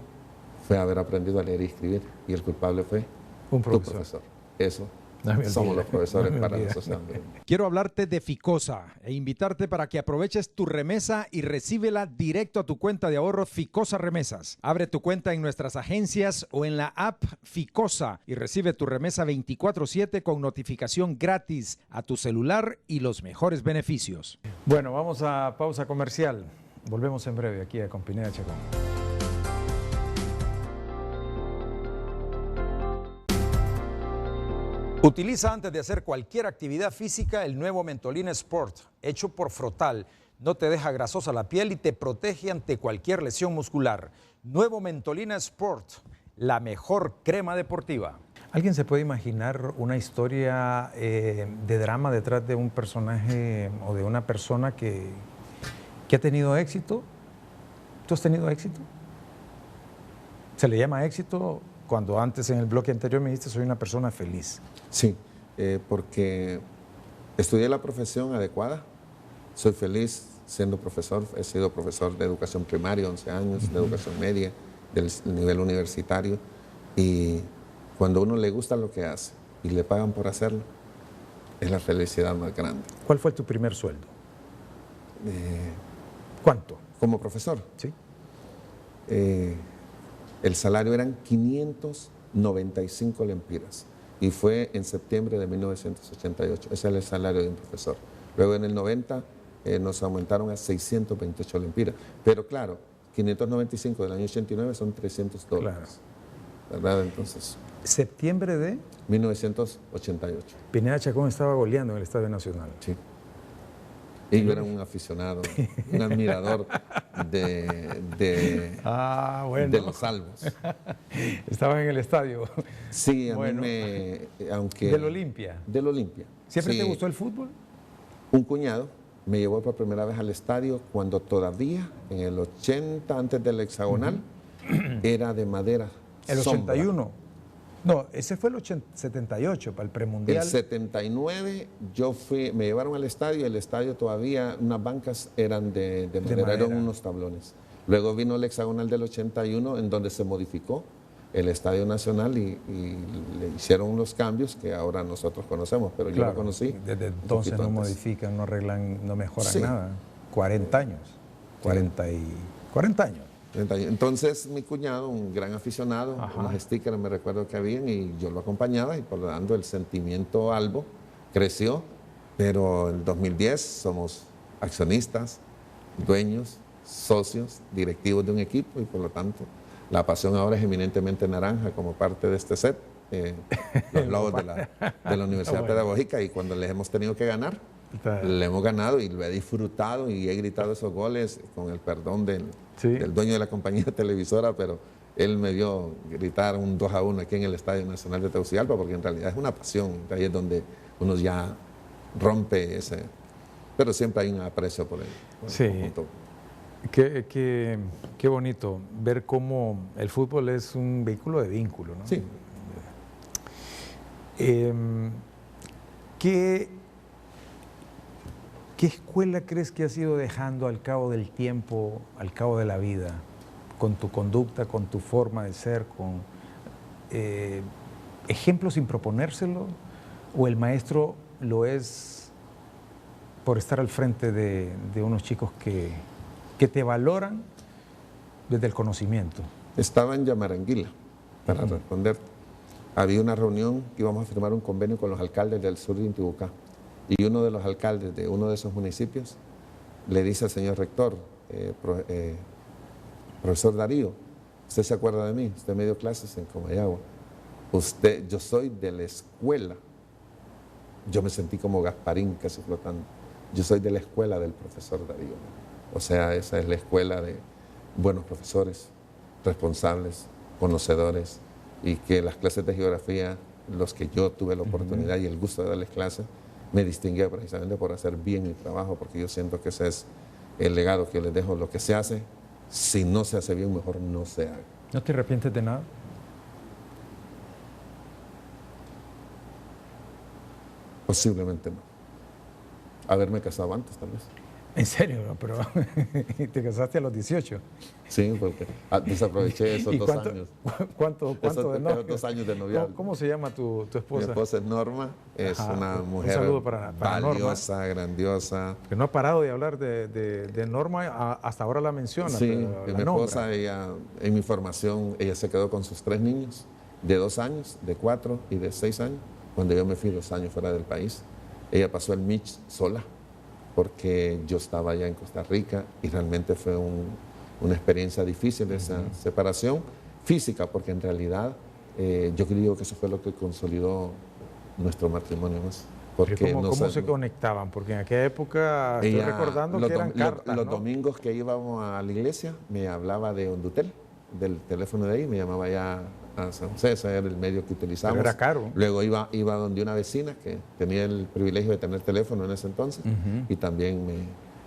fue haber aprendido a leer y escribir. Y el culpable fue
Un
tu
profesor.
profesor. Eso
No me
somos
olvide,
los profesores
no me
para
olvide.
nosotros también.
Quiero hablarte de Ficosa e invitarte para que aproveches tu remesa y recíbela directo a tu cuenta de ahorro Ficosa Remesas. Abre tu cuenta en nuestras agencias o en la app Ficosa y recibe tu remesa 24/7 con notificación gratis a tu celular y los mejores beneficios.
Bueno, vamos a pausa comercial. Volvemos en breve aquí a Con Pineda Chacón.
Utiliza antes de hacer cualquier actividad física el nuevo Mentolina Sport, hecho por Frotal. No te deja grasosa la piel y te protege ante cualquier lesión muscular. Nuevo Mentolina Sport, la mejor crema deportiva.
¿Alguien se puede imaginar una historia de drama detrás de un personaje o de una persona que ha tenido éxito? ¿Tú has tenido éxito? ¿Se le llama éxito cuando antes en el bloque anterior me dijiste soy una persona feliz?
Sí, porque estudié la profesión adecuada, soy feliz siendo profesor, he sido profesor de educación primaria, 11 años, de educación media, del nivel universitario, y cuando a uno le gusta lo que hace y le pagan por hacerlo, es la felicidad más grande.
¿Cuál fue tu primer sueldo? ¿Cuánto?
Como profesor,
¿Sí?
el salario eran 595 lempiras. Y fue en septiembre de 1988. Ese era el salario de un profesor. Luego en el 90 nos aumentaron a 628 lempiras. Pero claro, 595 del año 89 son $300.
Claro.
¿Verdad? Entonces,
Septiembre de
1988.
Pineda Chacón estaba goleando en el Estadio Nacional.
Sí. Y yo era un aficionado, un admirador de los salvos.
Estaba en el estadio.
Sí, a
Bueno.
mí me... aunque
Del Olimpia.
Del Olimpia.
¿Siempre
Sí.
te gustó el fútbol?
Un cuñado me llevó por primera vez al estadio cuando todavía, en el 80, antes del hexagonal, era de madera.
El
sombra.
81. No, ese fue el 78 para el premundial.
El 79 me llevaron al estadio, el estadio todavía, unas bancas eran de madera, eran
madera.
unos tablones. Luego vino el hexagonal del 81 en donde se modificó el Estadio Nacional y le hicieron los cambios que ahora nosotros conocemos, pero yo
Claro,
lo conocí.
desde
un
entonces
poquito
no
antes.
modifican, no arreglan, no mejoran
Sí.
nada. 40 años. 40 años.
30 años. Entonces mi cuñado, un gran aficionado,
Ajá.
unos stickers me recuerdo que habían y yo lo acompañaba y por lo tanto el sentimiento albo creció, pero en 2010 somos accionistas, dueños, socios, directivos de un equipo y por lo tanto la pasión ahora es eminentemente naranja como parte de este set, los lobos de la Universidad
Bueno.
Pedagógica y cuando les hemos tenido que ganar, le hemos ganado y lo he disfrutado y he gritado esos goles con el perdón del dueño de la compañía televisora, pero él me vio gritar un 2-1 aquí en el Estadio Nacional de Tegucigalpa porque en realidad es una pasión, ahí es donde uno ya rompe ese, pero siempre hay un aprecio por él.
Sí. Qué bonito ver cómo el fútbol es un vehículo de vínculo, ¿no?
Sí.
¿Qué escuela crees que has ido dejando al cabo del tiempo, al cabo de la vida, con tu conducta, con tu forma de ser, con ejemplos sin proponérselo? ¿O el maestro lo es por estar al frente de unos chicos que te valoran desde el conocimiento?
Estaba en Yamaranguila, para responder. Había una reunión que íbamos a firmar un convenio con los alcaldes del sur de Intibucá. Y uno de los alcaldes de uno de esos municipios le dice al señor rector, profesor Darío, ¿usted se acuerda de mí? Usted me dio clases en Comayagua. Yo soy de la escuela. Yo me sentí como Gasparín casi flotando. Yo soy de la escuela del profesor Darío. O sea, esa es la escuela de buenos profesores, responsables, conocedores, y que las clases de geografía, los que yo tuve la oportunidad y el gusto de darles clases, me distinguía precisamente por hacer bien mi trabajo, porque yo siento que ese es el legado que yo les dejo. Lo que se hace, si no se hace bien, mejor no se haga.
¿No te arrepientes de nada?
Posiblemente no. Haberme casado antes, tal vez.
En serio, ¿no? Pero te casaste a los 18.
Sí, porque desaproveché esos
¿Y
2 años.
¿Cuánto de novio?
2 años de noviazgo.
¿Cómo se llama tu esposa?
Mi esposa es Norma, es
Ajá,
una
un
mujer
saludo para
valiosa, grandiosa.
Que no ha parado de hablar de Norma, hasta ahora la menciona.
Sí,
la
mi
nombra.
esposa, ella, en mi formación, ella se quedó con sus 3 niños, de 2 años, de 4 y de 6 años. Cuando yo me fui 2 años fuera del país, ella pasó el Mitch sola, porque yo estaba allá en Costa Rica y realmente fue una experiencia difícil esa separación física, porque en realidad yo creo que eso fue lo que consolidó nuestro matrimonio más. Porque
¿Cómo se conectaban? Porque en aquella época estoy recordando que eran cartas,
los
¿no?
domingos que íbamos a la iglesia me hablaba de Hondutel, del teléfono de ahí, me llamaba ya a San José, ese era el medio que utilizábamos.
Pero era caro.
Luego iba donde una vecina que tenía el privilegio de tener teléfono en ese entonces y también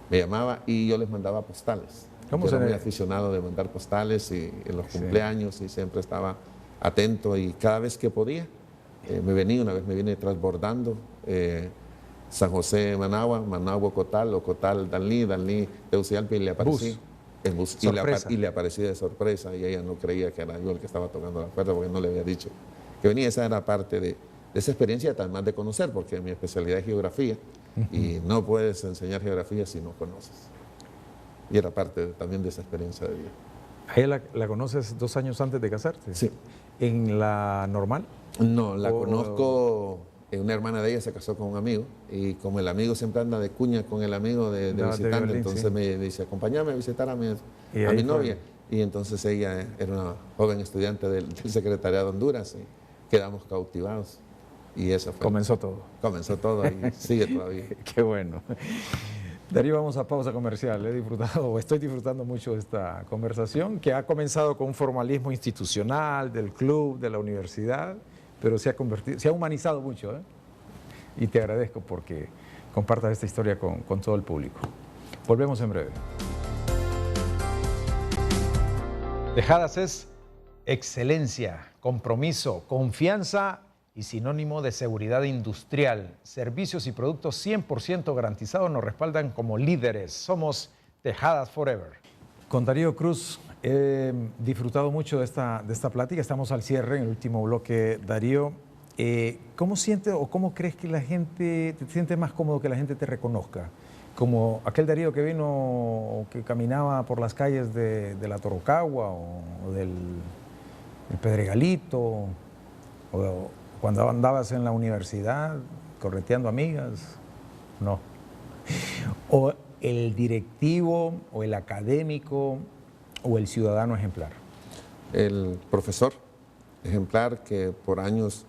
me llamaba y yo les mandaba postales. Yo era muy aficionado de mandar postales y en los cumpleaños y siempre estaba atento y cada vez que podía una vez me vine transbordando San José, Managua, Managua, Cotal o Cotal, Dalí, Tegucigalpa y le aparecí. En bus, y le aparecí de sorpresa y ella no creía que era yo el que estaba tocando la puerta porque no le había dicho que venía. Esa era parte de esa experiencia, además de conocer, porque mi especialidad es geografía y no puedes enseñar geografía si no conoces. Y era parte también de esa experiencia de vida.
¿A ella la conoces 2 años antes de casarte?
Sí.
¿En la normal?
No, la conozco. Una hermana de ella se casó con un amigo y como el amigo siempre anda de cuña con el amigo de visitante, Berlín, entonces me dice, acompáñame a visitar a mi novia. Y entonces ella era una joven estudiante del Secretariado de Honduras y quedamos cautivados. Y eso fue.
Comenzó todo.
Comenzó todo y sigue todavía.
Qué bueno. Darío, vamos a pausa comercial. Estoy disfrutando mucho de esta conversación que ha comenzado con un formalismo institucional del club, de la universidad, pero se ha humanizado mucho, ¿eh? Y te agradezco porque compartas esta historia con todo el público. Volvemos en breve. Tejadas es excelencia, compromiso, confianza y sinónimo de seguridad industrial. Servicios y productos 100% garantizados nos respaldan como líderes. Somos Tejadas Forever. Con Darío Cruz he disfrutado mucho de esta plática. Estamos al cierre, en el último bloque. Darío, ¿cómo sientes o cómo crees que la gente, te sientes más cómodo que la gente te reconozca? Como aquel Darío que vino, que caminaba por las calles de la Torocagua o del Pedregalito, o cuando andabas en la universidad correteando amigas, no. O el directivo, o el académico, o el ciudadano ejemplar.
El profesor ejemplar que por años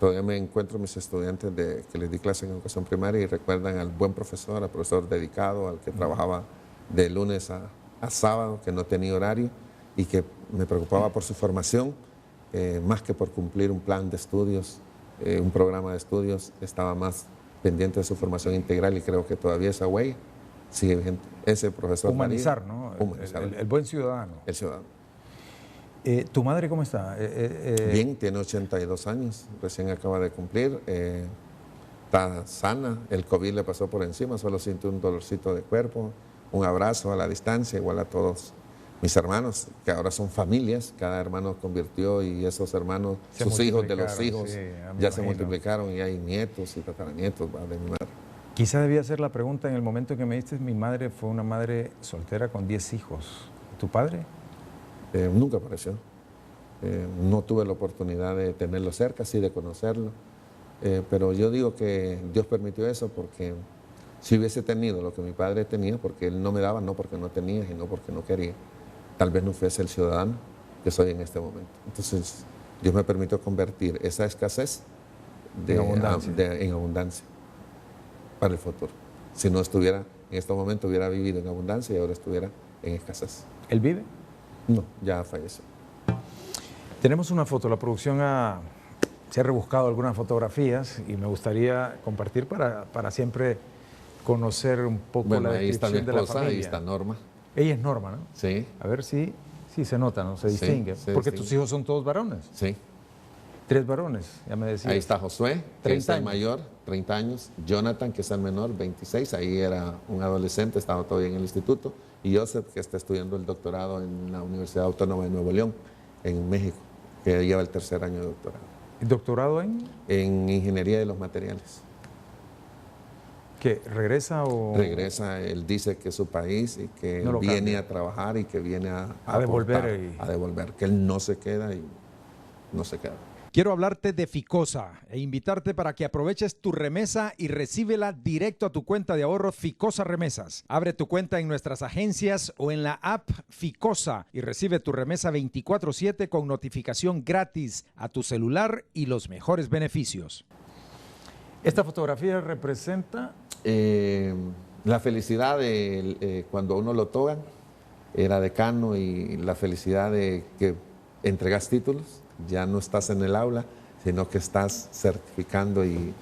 todavía me encuentro mis estudiantes que les di clase en educación primaria y recuerdan al buen profesor, al profesor dedicado, al que trabajaba de lunes a sábado, que no tenía horario y que me preocupaba por su formación, más que por cumplir un plan de estudios, un programa de estudios, estaba más pendiente de su formación integral y creo que todavía esa huella sigue vigente. Ese profesor
Humanizar,
María,
¿no?
Humanizar.
El buen ciudadano.
El ciudadano.
¿Tu madre cómo está?
Bien, tiene 82 años, recién acaba de cumplir, está sana, el COVID le pasó por encima, solo siente un dolorcito de cuerpo, un abrazo a la distancia, igual a todos mis hermanos, que ahora son familias, cada hermano convirtió y esos hermanos, sus hijos de los hijos, sí, ya se multiplicaron y hay nietos y tataranietos de mi madre.
Quizá debía hacer la pregunta en el momento que me diste, mi madre fue una madre soltera con 10 hijos. ¿Tu padre?
Nunca apareció. No tuve la oportunidad de tenerlo cerca, sí de conocerlo, pero yo digo que Dios permitió eso porque si hubiese tenido lo que mi padre tenía, porque él no me daba, no porque no tenía, sino porque no quería, tal vez no fuese el ciudadano que soy en este momento. Entonces, Dios me permitió convertir esa escasez en abundancia para el futuro. Si no estuviera, en este momento hubiera vivido en abundancia y ahora estuviera en escasez.
¿Él vive?
No, ya falleció.
Tenemos una foto, la producción se ha rebuscado algunas fotografías y me gustaría compartir para siempre conocer un poco
Bueno,
la
ahí está mi
descripción de la
esposa,
familia.
ahí está Norma.
Ella es Norma, ¿no?
Sí,
A ver si se nota, ¿no? Se
Sí,
distingue.
se
Porque
distingue.
tus hijos son todos varones.
sí.
3 varones, ya me decías.
Ahí está Josué, que
30
es el
años.
mayor, 30 años. Jonathan, que es el menor, 26. Ahí era un adolescente, estaba todavía en el instituto. Y Joseph, que está estudiando el doctorado en la Universidad Autónoma de Nuevo León, en México, que lleva el 3er año de doctorado.
¿Y doctorado en
En Ingeniería de los Materiales.
qué? ¿Regresa o...?
Regresa, él dice que es su país y que
No lo
viene
cambia.
a trabajar y que viene a
devolver
aportar,
y-
a devolver, que él no se queda y no se queda.
Quiero hablarte de Ficosa e invitarte para que aproveches tu remesa y recíbela directo a tu cuenta de ahorro Ficosa Remesas. Abre tu cuenta en nuestras agencias o en la app Ficosa y recibe tu remesa 24/7 con notificación gratis a tu celular y los mejores beneficios.
Esta fotografía representa...
La felicidad de cuando uno lo toca, era decano, y la felicidad de que entregas títulos, ya no estás en el aula, sino que estás certificando y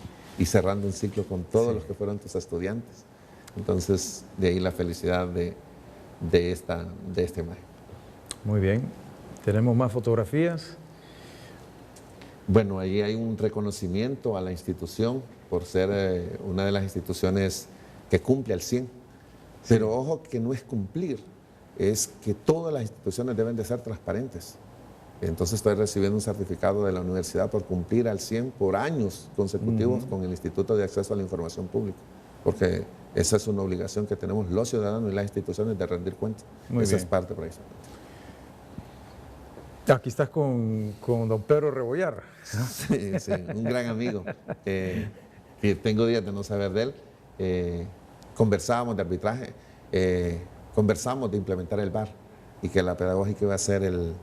cerrando un ciclo con todos los que fueron tus estudiantes. Entonces, de ahí la felicidad de esta imagen.
Muy bien. Tenemos más fotografías.
Bueno, ahí hay un reconocimiento a la institución por ser una de las instituciones que cumple al 100. Pero ojo que no es cumplir, es que todas las instituciones deben de ser transparentes. Entonces estoy recibiendo un certificado de la universidad por cumplir al 100 por años consecutivos con el Instituto de Acceso a la Información Pública, porque esa es una obligación que tenemos los ciudadanos y las instituciones de rendir cuentas.
Muy
Esa
bien.
es parte precisamente.
Aquí estás con don Pedro Rebollar.
Sí, sí, un gran amigo, que tengo días de no saber de él. Conversábamos de arbitraje, conversamos de implementar el VAR y que la pedagógica iba a ser el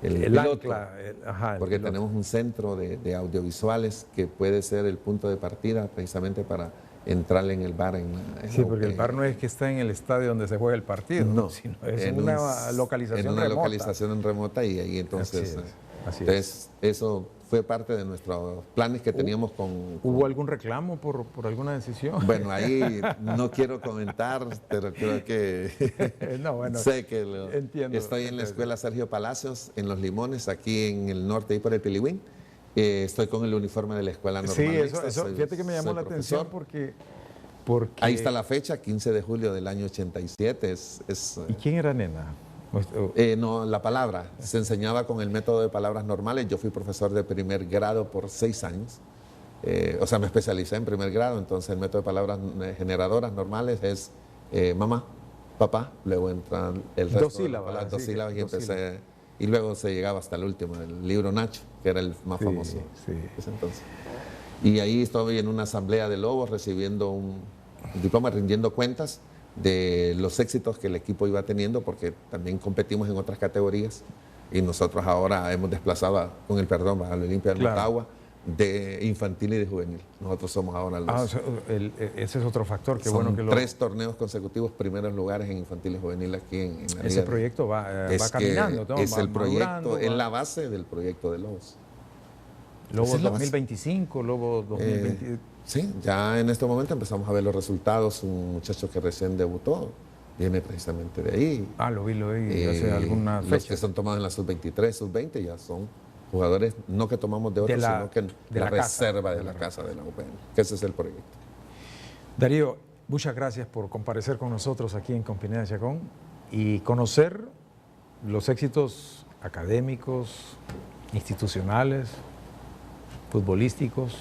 piloto,
ancla. El
porque
piloto.
tenemos un centro de audiovisuales que puede ser el punto de partida precisamente para entrar en el VAR.
Sí, porque el VAR no es que está en el estadio donde se juega el partido,
no,
sino es
en
una localización
en una
remota.
localización remota, y ahí entonces,
Así es.
entonces eso fue parte de nuestros planes que teníamos con...
¿Hubo algún reclamo por alguna decisión?
Bueno, ahí no quiero comentar, pero creo que
No, bueno,
sé que
entiendo.
estoy en la escuela Sergio Palacios, en Los Limones, aquí en el norte, y por el Pilihuín. Estoy con el uniforme de la escuela normal.
Sí,
mixta,
eso fíjate que me llamó
soy
la atención
profesor.
porque...
Ahí está la fecha, 15 de julio del año 87.
¿Y quién era nena?
No, la palabra. Se enseñaba con el método de palabras normales. Yo fui profesor de primer grado por 6 años. O sea, me especialicé en primer grado. Entonces, el método de palabras generadoras normales es mamá, papá. Luego entran el resto.
Dos sílabas,
de las dos
sí,
sílabas, y
dos
empecé.
sílabas.
Y luego se llegaba hasta el último, el libro Nacho, que era el más
Sí,
famoso.
sí.
Ese entonces. Y ahí estoy en una asamblea de Lobos recibiendo un diploma, rindiendo cuentas de los éxitos que el equipo iba teniendo, porque también competimos en otras categorías, y nosotros ahora hemos desplazado, con el perdón, a la Olimpia del
Claro.
Motagua, de infantil y de juvenil. Nosotros somos ahora los...
O sea, ese es otro factor, qué
son
bueno que lo...
3 torneos consecutivos, primeros lugares en infantil y juvenil aquí en la
Ese
Liga.
proyecto va
Es
caminando,
que
¿no?
es
Va
el proyecto,
madurando,
es
va-
la base del proyecto de Lobos.
Lobo
Esa es la base.
2025, Lobo 2020.
Sí, ya en este momento empezamos a ver los resultados. Un muchacho que recién debutó viene precisamente de ahí.
Lo vi hace algunas
Los
fechas.
que son tomados en la sub-23, sub-20 ya son jugadores no que tomamos de otros,
la-
sino que
de
la
la casa,
reserva de
de
la
la
casa de la UPN, que ese es el proyecto.
Darío, muchas gracias por comparecer con nosotros aquí en Confinidad de Chacón y conocer los éxitos académicos, institucionales, futbolísticos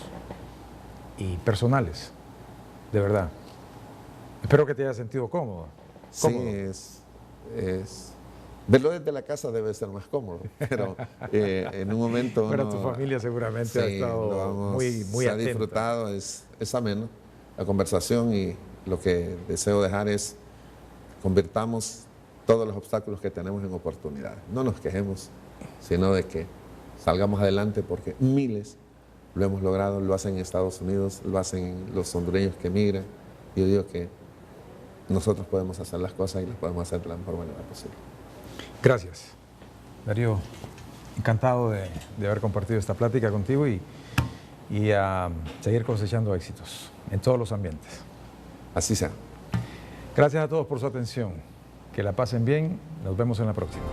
y personales, de verdad. Espero que te hayas sentido cómodo.
Sí,
Cómodo.
es verlo desde la casa debe ser más cómodo, pero en un momento...
Pero
uno-
tu familia seguramente ha
sí, lo
estado
vamos-
muy
se ha
atenta.
disfrutado, es ameno la conversación, y lo que deseo dejar es convirtamos todos los obstáculos que tenemos en oportunidades. No nos quejemos, sino de que salgamos adelante, porque miles lo hemos logrado, lo hacen en Estados Unidos, lo hacen los hondureños que migran. Yo digo que nosotros podemos hacer las cosas y las podemos hacer de la mejor manera posible.
Gracias. Darío, encantado de haber compartido esta plática contigo y a seguir cosechando éxitos en todos los ambientes.
Así sea.
Gracias a todos por su atención. Que la pasen bien. Nos vemos en la próxima.